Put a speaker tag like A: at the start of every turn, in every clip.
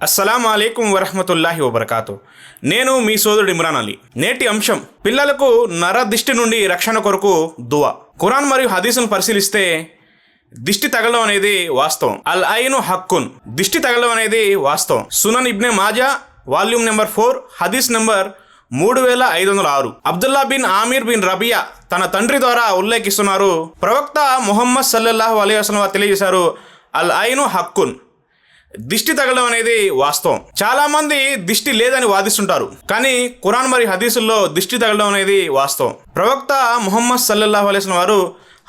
A: అస్సలాము అలైకుం వరహ్మతుల్లాహి వబర్కాతు. నేను మీ సోదరుడు ఇమ్రాన్ అలీ. నేటి అంశం పిల్లలకు నరదిష్టి నుండి రక్షణ కొరకు దువా. ఖురాన్ మరియు హదీసును పరిశీలిస్తే దిష్టి తగలడం అనేది వాస్తవం. అల్ ఐను హక్కున్, దిష్టి తగలడం అనేది వాస్తవం. Sunan Ibn Majah volume number 4 హదీస్ number 3506. Abdullah bin Amir bin Rabia తన తండ్రి ద్వారా ఉల్లేఖిస్తున్నారు. ప్రవక్త ముహమ్మద్ సల్లల్లాహు అలైహి వసల్లం వారు తెలియజేశారు, అల్ ఐను హక్కున్, దిష్టి తగలడం అనేది వాస్తవం. చాలా మంది దిష్టి లేదని వాదిస్తుంటారు, కానీ ఖురాన్ మరియు హదీసుల్లో దిష్టి తగలడం అనేది వాస్తవం. ప్రవక్త ముహమ్మద్ సల్లల్లాహు అలైహి వసల్లం వారు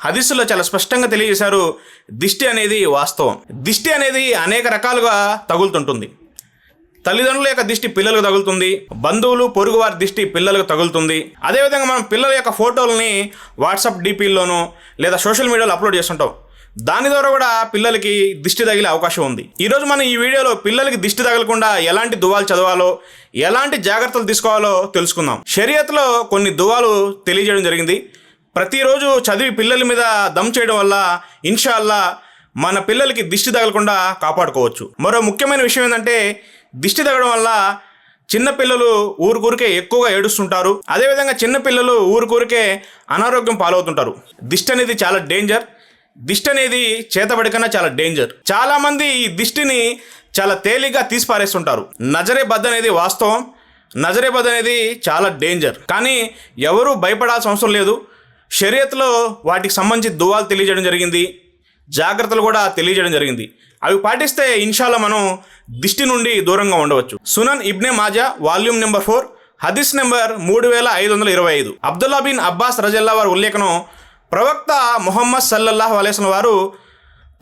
A: హదీసుల్లో చాలా స్పష్టంగా తెలియజేశారు, దిష్టి అనేది వాస్తవం. దిష్టి అనేది అనేక రకాలుగా తగులుతుంటుంది. తల్లిదండ్రుల యొక్క దిష్టి పిల్లలకు తగులుతుంది, బంధువులు పొరుగు వారి దిష్టి పిల్లలకు తగులుతుంది. అదేవిధంగా మనం పిల్లల యొక్క ఫోటోలని వాట్సాప్ డీపీల్లోనూ లేదా సోషల్ మీడియాలో అప్లోడ్ చేస్తుంటాం. దాని ద్వారా కూడా పిల్లలకి దిష్టి తగిలే అవకాశం ఉంది. ఈరోజు మనం ఈ వీడియోలో పిల్లలకి దిష్టి తగలకుండా ఎలాంటి దువాలు చదవాలో, ఎలాంటి జాగ్రత్తలు తీసుకోవాలో తెలుసుకుందాం. షరియత్లో కొన్ని దువాలు తెలియజేయడం జరిగింది. ప్రతిరోజు చదివి పిల్లల మీద దమ్ చేయడం వల్ల ఇన్షాల్లా మన పిల్లలకి దిష్టి తగలకుండా కాపాడుకోవచ్చు. మరో ముఖ్యమైన విషయం ఏంటంటే, దిష్టి తగలడం వల్ల చిన్నపిల్లలు ఊరికే ఎక్కువగా ఏడుస్తుంటారు. అదేవిధంగా చిన్నపిల్లలు ఊరికే అనారోగ్యం పాలవుతుంటారు. దిష్టి అనేది చాలా డేంజర్. దిష్టి అనేది చేతబడి కన్నా చాలా డేంజర్. చాలా మంది ఈ దిష్టిని చాలా తేలిగ్గా తీసి పారేస్తుంటారు. నజరే బద్ అనేది వాస్తవం. నజరే బద్ అనేది చాలా డేంజర్, కానీ ఎవరూ భయపడాల్సిన అవసరం లేదు. షరియత్లో వాటికి సంబంధించి దువాలు తెలియజేయడం జరిగింది, జాగ్రత్తలు కూడా తెలియజేయడం జరిగింది. అవి పాటిస్తే ఇన్షాల్లా మనం దిష్టి నుండి దూరంగా ఉండవచ్చు. Sunan Ibn Majah volume number 4 హదీస్ నెంబర్ 3525. అబ్దుల్లా బిన్ అబ్బాస్ రజల్లా వారి ఉల్లేఖనం, ప్రవక్త ముహమ్మద్ సల్లల్లాహు అలైహి వసల్లం వారు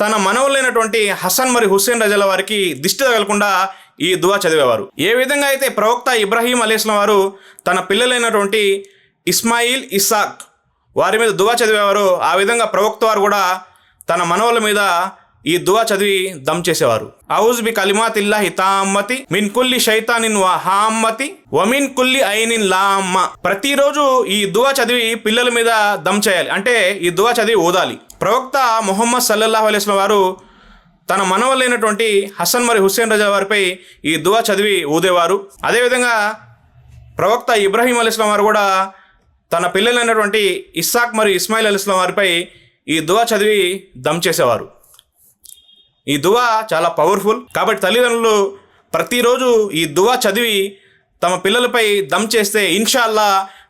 A: తన మనవులైనటువంటి హసన్ మరియు హుస్సేన్ రజల్లా వారికి దిష్టి తగలకుండా ఈ దువా చదివేవారు. ఏ విధంగా అయితే ప్రవక్త ఇబ్రాహీం అలైహిస్సలాం వారు తన పిల్లలైనటువంటి ఇస్మాయిల్, ఇస్సాక్ వారి మీద దువా చదివేవారు, ఆ విధంగా ప్రవక్త వారు కూడా తన మనవుల మీద ఈ దువా చదివి దమ్ చేసేవారు. ఔజ్ బి కలిమాతిల్లాహి తామ్మతి మిన్ కుల్లి షైతానిన్ వ హామ్మతి వ మిన్ కుల్లి ఐనిన్ లామ్మ. ప్రతిరోజు ఈ దువా చదివి పిల్లల మీద దమ్ చేయాలి, అంటే ఈ దువా చదివి ఊదాలి. ప్రవక్త ముహమ్మద్ సల్లల్లాహు అలైహి వసల్లం వారు తన మనవలైనటువంటి హసన్ మరియు హుస్సేన్ రజా వారిపై ఈ దువా చదివి ఊదేవారు. అదేవిధంగా ప్రవక్త ఇబ్రాహీం అలైహిస్సలాం వారు కూడా తన పిల్లలైనటువంటి ఇస్సాక్ మరియు ఇస్మాయిల్ అలైహిస్సలాం వారిపై ఈ దువా చదివి దమ్ చేసేవారు. ఈ దువా చాలా పవర్ఫుల్, కాబట్టి తల్లిదండ్రులు ప్రతిరోజు ఈ దువా చదివి తమ పిల్లలపై దమ్ చేస్తే ఇన్షాల్లా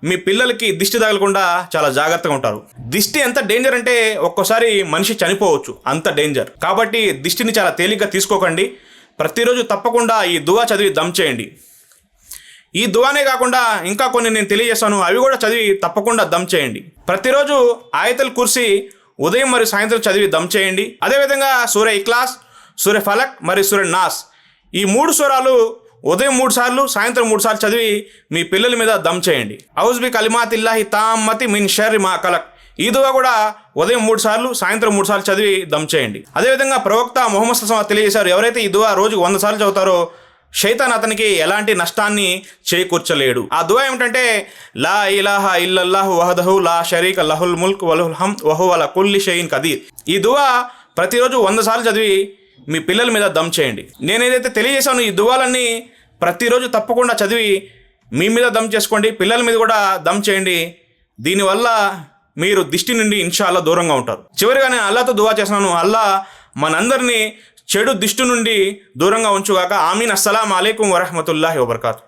A: మీ పిల్లలకి దిష్టి తగలకుండా చాలా జాగ్రత్తగా ఉంటారు. దిష్టి ఎంత డేంజర్ అంటే ఒక్కోసారి మనిషి చనిపోవచ్చు, అంత డేంజర్. కాబట్టి దిష్టిని చాలా తేలిగ్గా తీసుకోకండి. ప్రతిరోజు తప్పకుండా ఈ దువా చదివి దమ్ చేయండి. ఈ దువానే కాకుండా ఇంకా కొన్ని నేను తెలియజేస్తాను, అవి కూడా చదివి తప్పకుండా దమ్ చేయండి. ప్రతిరోజు ఆయతుల్ కుర్సీ ఉదయం మరియు సాయంత్రం చదివి దమ్ చేయండి. అదేవిధంగా సూరే ఇఖ్లాస్, సూరే ఫలక్ మరియు సూరే నాస్, ఈ 3 సూరాలు ఉదయం 3 సార్లు, సాయంత్రం 3 సార్లు చదివి మీ పిల్లల మీద దమ్ చేయండి. ఔజ్ బి కలిమాతిల్లాహి తామ్మతి మిన్ షర్రి మా కలక్, ఈ దువా కూడా ఉదయం 3 సార్లు, సాయంత్రం 3 సార్లు చదివి దమ్ చేయండి. అదేవిధంగా ప్రవక్త ముహమ్మద్ సల్లల్లాహు అలైహి వసల్లం తెలియజేశారు, ఎవరైతే ఈ దువా రోజుకు 100 సార్లు చదువుతారో షైతాన్ అతనికి ఎలాంటి నష్టాన్ని చేకూర్చలేడు. ఆ దువా ఏమిటంటే, లా ఇలాహా ఇల్లల్లాహు వహదహు లా షరీక లహుల్ ముల్క్ వలహుల్ హమ్ద్ వహువ అలా కుల్లి షైఇన్ కదీర్. ఈ దువా ప్రతిరోజు 100 సార్లు చదివి మీ పిల్లల మీద దమ్ చేయండి. నేను ఏదైతే తెలియజేశానో ఈ దువాలన్నీ ప్రతిరోజు తప్పకుండా చదివి మీ మీద దమ్ చేసుకోండి, పిల్లల మీద కూడా దమ్ చేయండి. దీనివల్ల మీరు దిష్టి నుండి ఇన్షాల్లా దూరంగా ఉంటారు. చివరిగా నేను అల్లాతో దువా చేస్తున్నాను, అల్లా మనందరినీ చెడు దిష్టి నుండి దూరంగా ఉంచుగాక. ఆమీన్. అస్సలాము అలైకుం వరహ్మతుల్లాహి వబర్కాతు.